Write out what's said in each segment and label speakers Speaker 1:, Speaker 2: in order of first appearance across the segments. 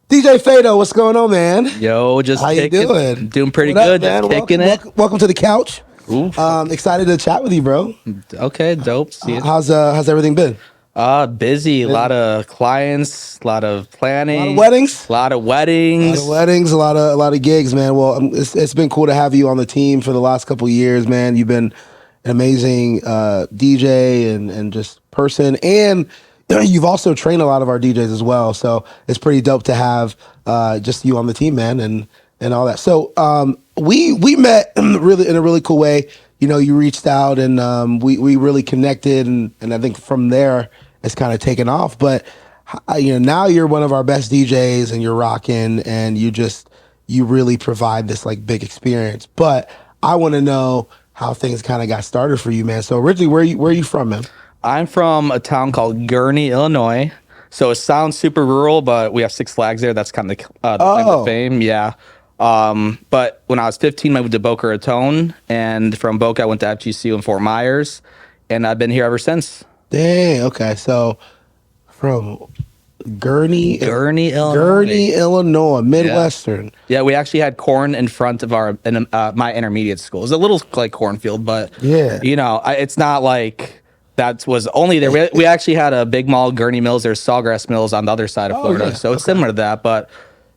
Speaker 1: DJ Feyto, what's going on, man?
Speaker 2: Yo, just
Speaker 1: How you
Speaker 2: kicking,
Speaker 1: doing?
Speaker 2: doing pretty
Speaker 1: What up,
Speaker 2: good,
Speaker 1: man?
Speaker 2: just kicking
Speaker 1: Welcome to the couch.
Speaker 2: Oof.
Speaker 1: Excited to chat with you, bro.
Speaker 2: Okay, dope. See it.
Speaker 1: How's everything been?
Speaker 2: Busy. A lot of clients, a lot of
Speaker 1: A lot of
Speaker 2: planning,
Speaker 1: weddings.
Speaker 2: a lot of
Speaker 1: A lot
Speaker 2: weddings.
Speaker 1: of weddings, a lot of gigs, man. Well, it's been cool to have you on the team for the last couple of years, man. You've been an amazing DJ and just person, and you've also trained a lot of our DJs as well. So it's pretty dope to have just you on the team, man, and all that. So we met really in a really cool way. You know, you reached out and we really connected, and I think from there it's kind of taken off. But now you're one of our best DJs, and you're rocking, and you really provide this like big experience. But I want to know how things kind of got started for you, man. So originally, where are you from, man?
Speaker 2: I'm from a town called Gurnee, Illinois. So it sounds super rural, but we have Six Flags there. That's kind of the claim to fame. Yeah. But when I was 15, I moved to Boca Raton, and from Boca, I went to FGCU in Fort Myers, and I've been here ever since.
Speaker 1: Dang. Okay. So from Gurnee,
Speaker 2: Illinois.
Speaker 1: Illinois, Midwestern.
Speaker 2: Yeah, we actually had corn in front of my intermediate school. It was a little like cornfield, but
Speaker 1: Yeah.
Speaker 2: It's not like that was only there. We actually had a big mall, Gurnee Mills. There's Sawgrass Mills on the other side of Florida,
Speaker 1: yeah.
Speaker 2: so it's similar to that. But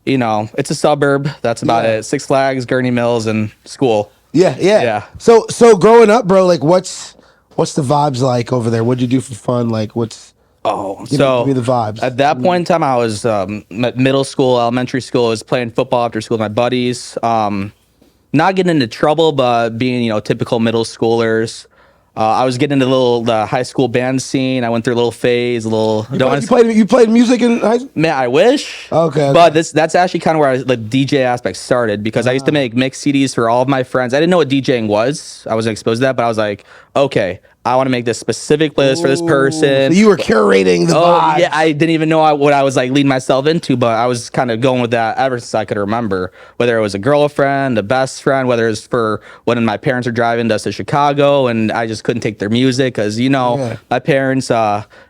Speaker 2: it's a suburb. That's about it. Six Flags, Gurnee Mills, and school.
Speaker 1: Yeah. So growing up, bro, like what's the vibes like over there? What'd you do for fun? Like give me the vibes.
Speaker 2: At that point in time, I was middle school, elementary school. I was playing football after school with my buddies. Not getting into trouble, but being typical middle schoolers. I was getting into the high school band scene. I went through a little phase,
Speaker 1: You played music in high school?
Speaker 2: Man, I wish.
Speaker 1: Okay.
Speaker 2: But that's actually kind of where the DJ aspect started, because I used to make mix CDs for all of my friends. I didn't know what DJing was. I wasn't exposed to that, but I was like, okay, I want to make this specific playlist for this person.
Speaker 1: So you were curating the vibes.
Speaker 2: Yeah, I didn't even know what I was like leading myself into, but I was kind of going with that ever since I could remember. Whether it was a girlfriend, a best friend, whether it's for when my parents are driving us to Chicago and I just couldn't take their music because my parents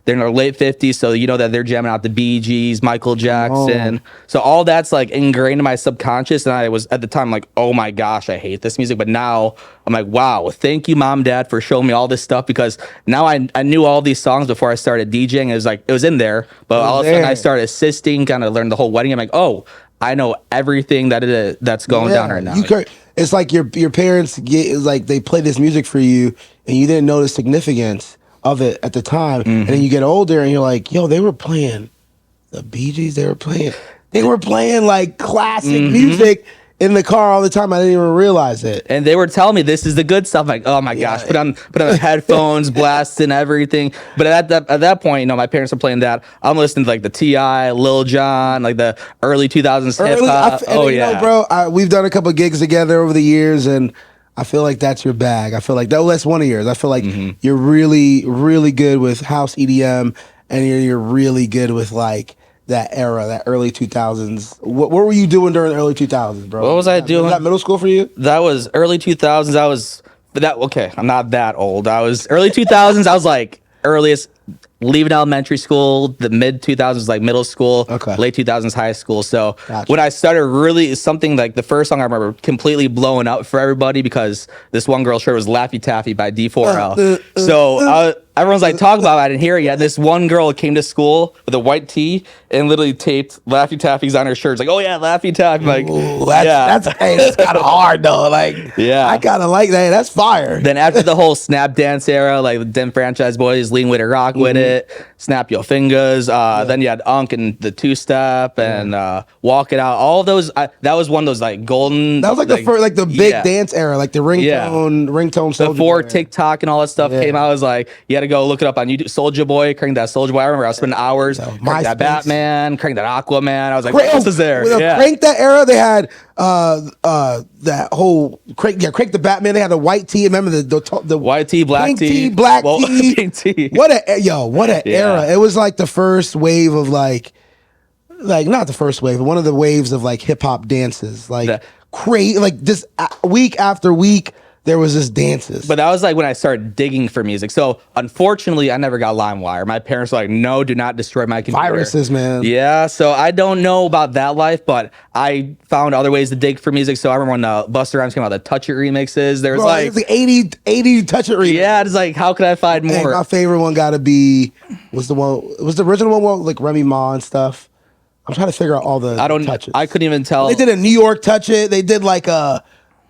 Speaker 2: they're in their late 50s, so that they're jamming out the Bee Gees, Michael Jackson. So all that's like ingrained in my subconscious, and I was at the time like, oh my gosh, I hate this music. But now I'm like, wow, thank you, mom, dad, for showing me all this stuff, because now I knew all these songs before I started DJing. It was like it was in there, but all of a sudden I started assisting, kind of learned the whole wedding. I'm like, oh, I know everything that's going down right now.
Speaker 1: It's like your parents they play this music for you, and you didn't know the significance of it at the time, and then you get older and you're like, yo, they were playing the Bee Gees. They were playing like classic music in the car all the time. I didn't even realize it.
Speaker 2: And they were telling me this is the good stuff. Like, oh my gosh, put on the headphones, blasting everything. But at that point, my parents are playing that. I'm listening to like the T.I., Lil Jon, like the early 2000s hip hop.
Speaker 1: Bro, we've done a couple of gigs together over the years, and I feel like that's your bag. I feel like that's one of yours. I feel like you're really, really good with house EDM, and you're really good with like that era, that early 2000s. What were you doing during the early 2000s, bro?
Speaker 2: What was I doing?
Speaker 1: Was that middle school for you?
Speaker 2: That was early 2000s. Okay, I'm not that old. I was early 2000s. I was like earliest leaving elementary school, the mid 2000s like middle school, late 2000s high school. So when I started really something like the first song I remember completely blowing up for everybody, because this one girl's shirt was Laffy Taffy by D4L. So everyone's like talking about it. I didn't hear it yet. This one girl came to school with a white tee and literally taped Laffy Taffy's on her shirt. It's like, oh yeah, Laffy Taffy. Like,
Speaker 1: that's kind of hard though. Like, I kind of like that. That's fire.
Speaker 2: Then after the whole Snap Dance era, like them franchise boys, Lean With It, Rock With It, Snap Your Fingers. Then you had Unk and the Two Step and Walk It Out. All of those. That was one of those like golden.
Speaker 1: That was like the first, like the big dance era, like the ringtone.
Speaker 2: Before TikTok and all that stuff came out, I was like, you had to go look it up on YouTube. Soulja Boy, crank that Soulja Boy. I remember I was spending hours crank that Batman, crank that Aquaman. I was like, what else is there?
Speaker 1: Crank that era, they had that whole crank the Batman. They had a white tee. Remember the
Speaker 2: white tee, black tee,
Speaker 1: black tee,
Speaker 2: pink tee.
Speaker 1: What an era! It was like the first wave of like not the first wave, but one of the waves of like hip hop dances, like crazy, like just week after week. there was just dances.
Speaker 2: But that was like when I started digging for music. So unfortunately, I never got LimeWire. My parents were like, "No, do not destroy my computer."
Speaker 1: Viruses, man.
Speaker 2: Yeah. So I don't know about that life, but I found other ways to dig for music. So I remember when the Busta Rhymes came out, the Touch It remixes. There was
Speaker 1: Bro, it's like 80 Touch It remixes.
Speaker 2: yeah, it's like, how could I find
Speaker 1: Hey,
Speaker 2: more?
Speaker 1: my favorite one got to be was the original one with like Remy Ma and stuff. I'm trying to figure out all the touches.
Speaker 2: I couldn't even tell.
Speaker 1: They did a New York Touch It. They did like a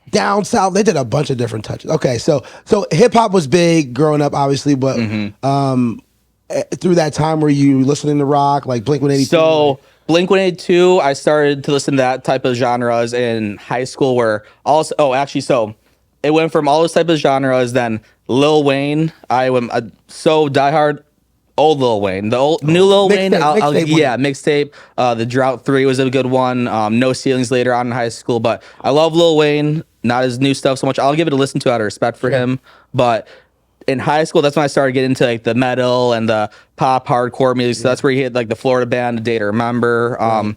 Speaker 1: down south. They did a bunch of different touches. Okay, so hip hop was big growing up, obviously, but through that time were you listening to rock like Blink-182?
Speaker 2: So Blink-182, I started to listen to that type of genres in high school. Where also, so it went from all those type of genres. Then Lil Wayne, I went so diehard. Old Lil Wayne, the old new Lil Wayne, mixtape. The Drought 3 was a good one. No Ceilings later on in high school, but I love Lil Wayne. Not his new stuff so much. I'll give it a listen to out of respect for him. But in high school, that's when I started getting into like the metal and the pop hardcore music. So that's where you hit like the Florida Band, A Day to Remember. A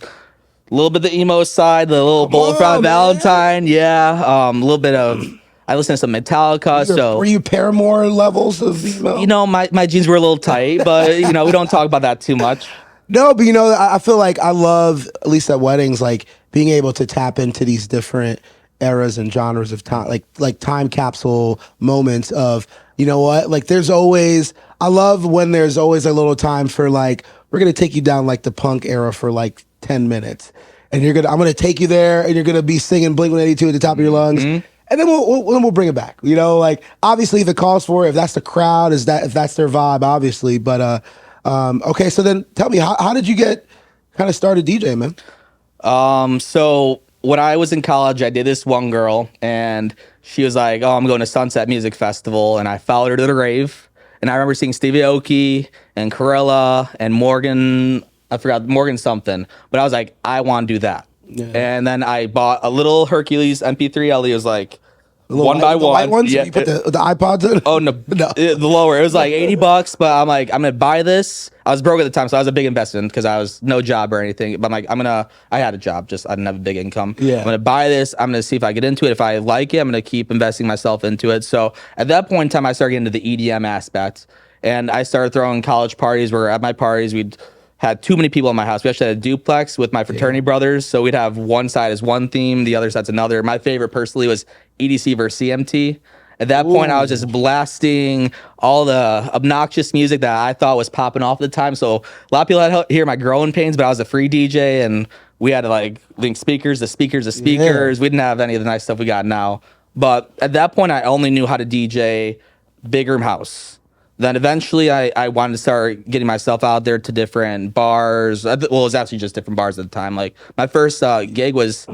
Speaker 2: little bit of the emo side, the little Bullet for Valentine, a little bit of. I listened to some Metallica.
Speaker 1: Were you Paramore levels of emo?
Speaker 2: You know, my jeans were a little tight, but we don't talk about that too much.
Speaker 1: No, but I feel like I love, at least at weddings, like being able to tap into these different eras and genres of time, like time capsule moments of, you know what, like I love when there's always a little time for like, we're going to take you down like the punk era for like 10 minutes. And I'm going to take you there and you're going to be singing Blink-182 at the top of your lungs. And then we'll bring it back. Like obviously if it calls for it, if that's the crowd, if that's their vibe, obviously. But okay, so then tell me, how did you get kind of started DJing, man?
Speaker 2: So when I was in college, I did this one girl, and she was like, "Oh, I'm going to Sunset Music Festival," and I followed her to the rave. And I remember seeing Stevie Aoki and Corella and Morgan. I forgot Morgan something, but I was like, I want to do that. Yeah. And then I bought a little Hercules MP3 LE. It was like one by one.
Speaker 1: White ones? Yeah, you put the iPods in?
Speaker 2: Oh no, the lower. It was like $80, but I'm like, I'm gonna buy this. I was broke at the time, so I was a big investment because I was no job or anything. But I'm like, I had a job, just I didn't have a big income.
Speaker 1: Yeah.
Speaker 2: I'm gonna buy this. I'm gonna see if I get into it. If I like it, I'm gonna keep investing myself into it. So at that point in time, I started getting into the EDM aspect, and I started throwing college parties. Where at my parties, we'd had too many people in my house. We actually had a duplex with my fraternity brothers. So we'd have one side as one theme, the other side's another. My favorite personally was EDC versus CMT. At that point, I was just blasting all the obnoxious music that I thought was popping off at the time. So a lot of people had to hear my growing pains, but I was a free DJ and we had to like link speakers to speakers to speakers. We didn't have any of the nice stuff we got now. But at that point, I only knew how to DJ big room house. Then eventually I wanted to start getting myself out there to different bars. Well, it was actually just different bars at the time. Like my first gig was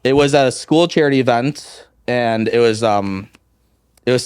Speaker 2: at a school charity event, and it was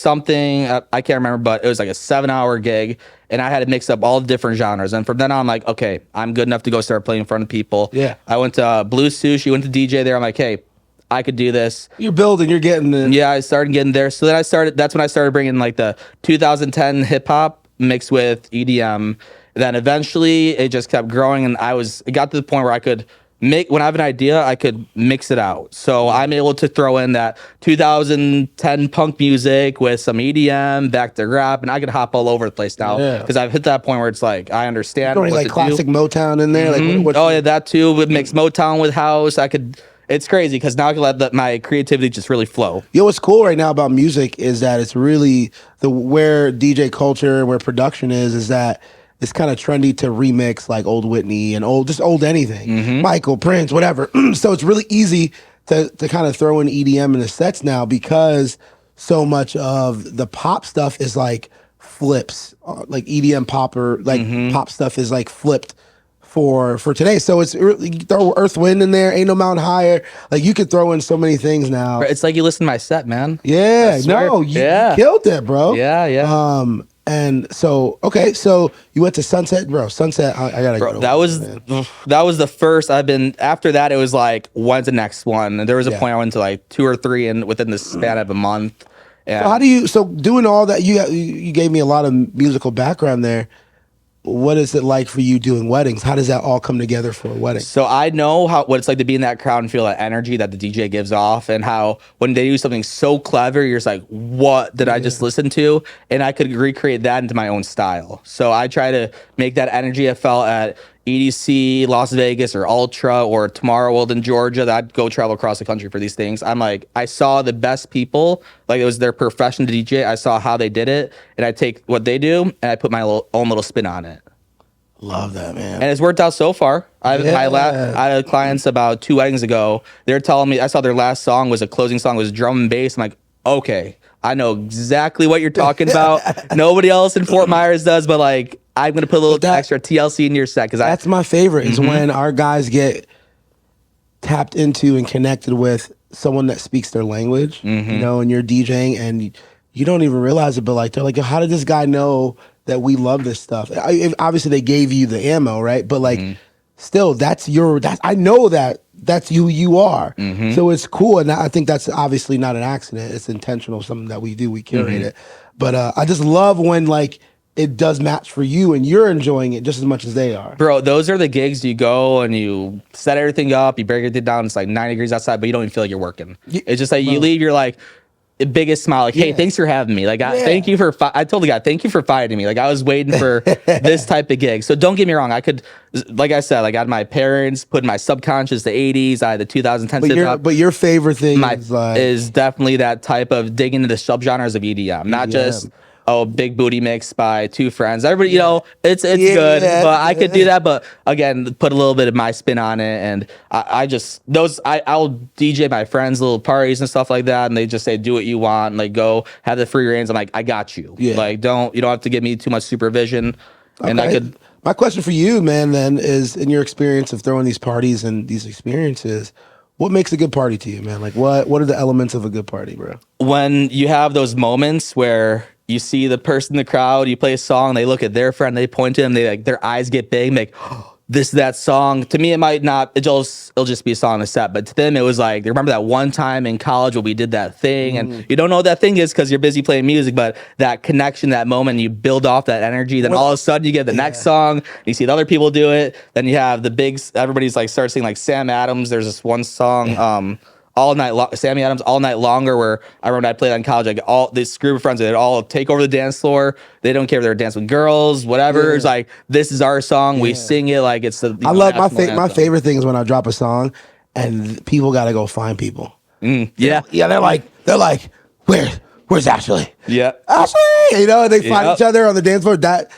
Speaker 2: something I can't remember, but it was like a 7-hour gig, and I had to mix up all the different genres. And from then on, I'm like, okay, I'm good enough to go start playing in front of people.
Speaker 1: Yeah.
Speaker 2: I went to Blue Sushi, went to DJ there. I'm like, hey, I could do this.
Speaker 1: You're building, you're getting it.
Speaker 2: Yeah, I started getting there. So then that's when I started bringing like the 2010 hip hop mixed with EDM. Then eventually it just kept growing, and it got to the point where I could when I have an idea, I could mix it out. So I'm able to throw in that 2010 punk music with some EDM, back to rap, and I could hop all over the place now because I've hit that point where it's like I understand.
Speaker 1: What like classic Motown in there,
Speaker 2: like that too. Would mix Motown with house. It's crazy because now I can let my creativity just really flow.
Speaker 1: What's cool right now about music is that it's really where DJ culture, where production is that it's kind of trendy to remix like old Whitney and old anything, Michael, Prince, whatever. So it's really easy to kind of throw in EDM in the sets now because so much of the pop stuff is like flips, like EDM pop or like pop stuff is like flipped for today. So it's you throw Earth, Wind in there, Ain't No Mountain Higher. Like you could throw in so many things now.
Speaker 2: It's like you listen to my set, man.
Speaker 1: Yeah, no, you killed it, bro.
Speaker 2: Yeah.
Speaker 1: And so okay, so you went to Sunset, bro. Sunset, I gotta go.
Speaker 2: That was the first. After that, it was like, when's the next one? And there was a point I went to like 2 or 3 within the span of a month.
Speaker 1: And so doing all that, you gave me a lot of musical background there. what is it like for you doing weddings? How does that all come together for a wedding?
Speaker 2: So I know what it's like to be in that crowd and feel that energy that the DJ gives off, and how when they do something so clever, you're just like, "What did I just listen to?" And I could recreate that into my own style. So I try to make that energy I felt at EDC, Las Vegas, or Ultra, or Tomorrow World in Georgia. That I'd go travel across the country for these things. I'm like, I saw the best people, like it was their profession to DJ. I saw how they did it, and I take what they do and I put my own little spin on it.
Speaker 1: Love that, man.
Speaker 2: And it's worked out so far. I had clients about 2 weddings ago. They're telling me, I saw their last song was a closing song, was drum and bass. I'm like, okay, I know exactly what you're talking about. Nobody else in Fort Myers does, but like, I'm gonna put a little extra TLC in your set because
Speaker 1: that's my favorite. Is when our guys get tapped into and connected with someone that speaks their language. You know, and you're DJing and you don't even realize it, but like they're like, how did this guy know that we love this stuff? Obviously, they gave you the ammo, right? But like, still, that's I know that's who you are. So it's cool, and I think that's obviously not an accident. It's intentional, something that we do. We curate it, but I just love when like it does match for you, and you're enjoying it just as much as they are.
Speaker 2: Bro, those are the gigs you go and you set everything up, you break everything down. It's like 90 degrees outside, but you don't even feel like you're working. It's just like you leave, you're like, the biggest smile, like, hey, thanks for having me. Like, thank you for, I told the guy, thank you for fighting me. Like, I was waiting for this type of gig. So don't get me wrong. I could, like I said, like I had my parents put in my subconscious, the 80s, I had the 2010s.
Speaker 1: But your favorite thing
Speaker 2: is definitely that type of digging into the subgenres of EDM, not just, big booty mix by two friends. Everybody, you know, it's good, but I could do that. But again, put a little bit of my spin on it, and I'll DJ my friends' little parties and stuff like that, and they just say, "Do what you want," and like go have the free reins. I'm like, I got you. Like, you don't have to give me too much supervision, and I could.
Speaker 1: My question for you, man, then is in your experience of throwing these parties and these experiences, what makes a good party to you, man? Like, what are the elements of a good party, bro?
Speaker 2: When you have those moments where you see the person in the crowd, you play a song, they look at their friend, they point to them, they like their eyes get big, like, oh, this that song. To me, it might not, it'll just be a song on a set, but to them, it was like they remember that one time in college where we did that thing, and you don't know what that thing is because you're busy playing music, but that connection, that moment, you build off that energy. Then all of a sudden, you get the next song, you see the other people do it. Then you have the big, everybody's like starts singing like Sam Adams. There's this one song, All Night Long, Sammy Adams, All Night Longer, where I remember I played on college, like all this group of friends, they'd all take over the dance floor. They don't care if they're dancing with girls, whatever. It's like, this is our song. We sing it like it's the.
Speaker 1: I love my favorite thing is when I drop a song and people got to go find people.
Speaker 2: Yeah.
Speaker 1: They're like, where's Ashley?
Speaker 2: Yeah.
Speaker 1: Ashley, you know, and they find each other on the dance floor. That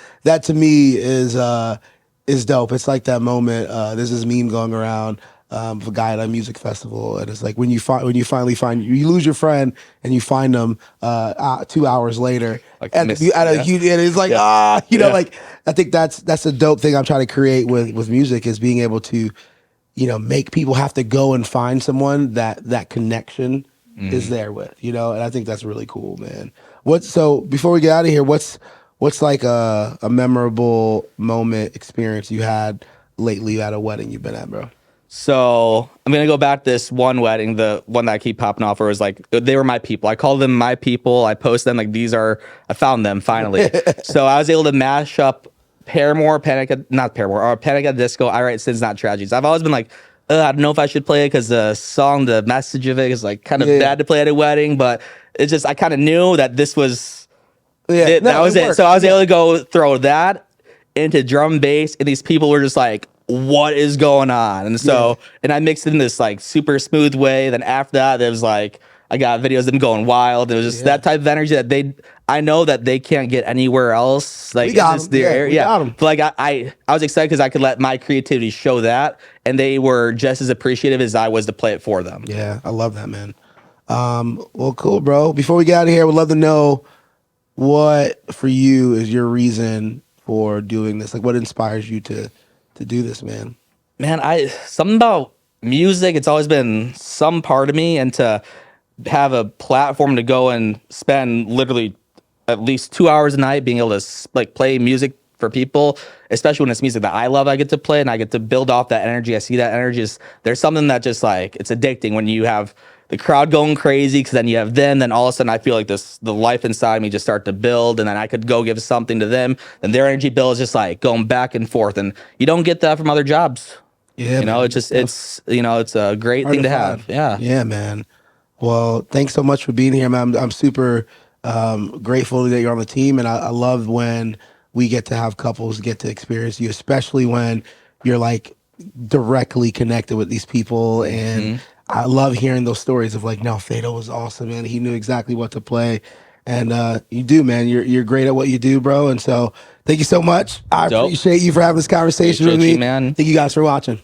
Speaker 1: to me is dope. It's like that moment. There's this meme going around. Of a guy at a music festival, and it's like when you finally find you lose your friend and you find them 2 hours later and it's like like I think that's a dope thing I'm trying to create with music, is being able to, you know, make people have to go and find someone that connection is there with, you know, and I think that's really cool, man. So before we get out of here, what's like a memorable moment experience you had lately at a wedding you've been at, bro?
Speaker 2: So I'm going to go back to this one wedding, the one that I keep popping off, where it was like, they were my people. I call them my people. I post them like, I found them finally. So I was able to mash up Panic at the Disco, I Write Sins, Not Tragedies. I've always been like, I don't know if I should play it because the message of it is like kind of bad to play at a wedding, but it's just, I kind of knew that this was it. That was it. So I was able to go throw that into drum and bass, and these people were just like, what is going on? And so, and I mixed it in this like super smooth way. Then after that, there was like, I got videos of them going wild. It was just that type of energy that I know that they can't get anywhere else. Like,
Speaker 1: we got them.
Speaker 2: But like, I was excited because I could let my creativity show that, and they were just as appreciative as I was to play it for them.
Speaker 1: Yeah, I love that, man. Well, cool, bro. Before we get out of here, we'd love to know what for you is your reason for doing this. Like, what inspires you to do this, man?
Speaker 2: Man, something about music, it's always been some part of me, and to have a platform to go and spend literally at least 2 hours a night being able to like play music for people, especially when it's music that I love, I get to play and I get to build off that energy. I see that energy there's something that just like, it's addicting when you have the crowd going crazy because then you have them. Then all of a sudden, I feel like the life inside me just start to build, and then I could go give something to them, and their energy bill is just like going back and forth, and you don't get that from other jobs.
Speaker 1: Yeah,
Speaker 2: You know,
Speaker 1: man.
Speaker 2: it's just it's it's a great
Speaker 1: Hard
Speaker 2: thing to
Speaker 1: find.
Speaker 2: have. Yeah.
Speaker 1: Yeah, man. Well, thanks so much for being here, man. I'm super grateful that you're on the team, and I love when we get to have couples get to experience you, especially when you're like directly connected with these people. And I love hearing those stories of like, no, Feyto was awesome, man. He knew exactly what to play, and you do, man. You're great at what you do, bro. And so, thank you so much. I
Speaker 2: Dope.
Speaker 1: appreciate you for having this conversation with
Speaker 2: Appreciate
Speaker 1: me.
Speaker 2: you, man.
Speaker 1: Thank you guys for watching.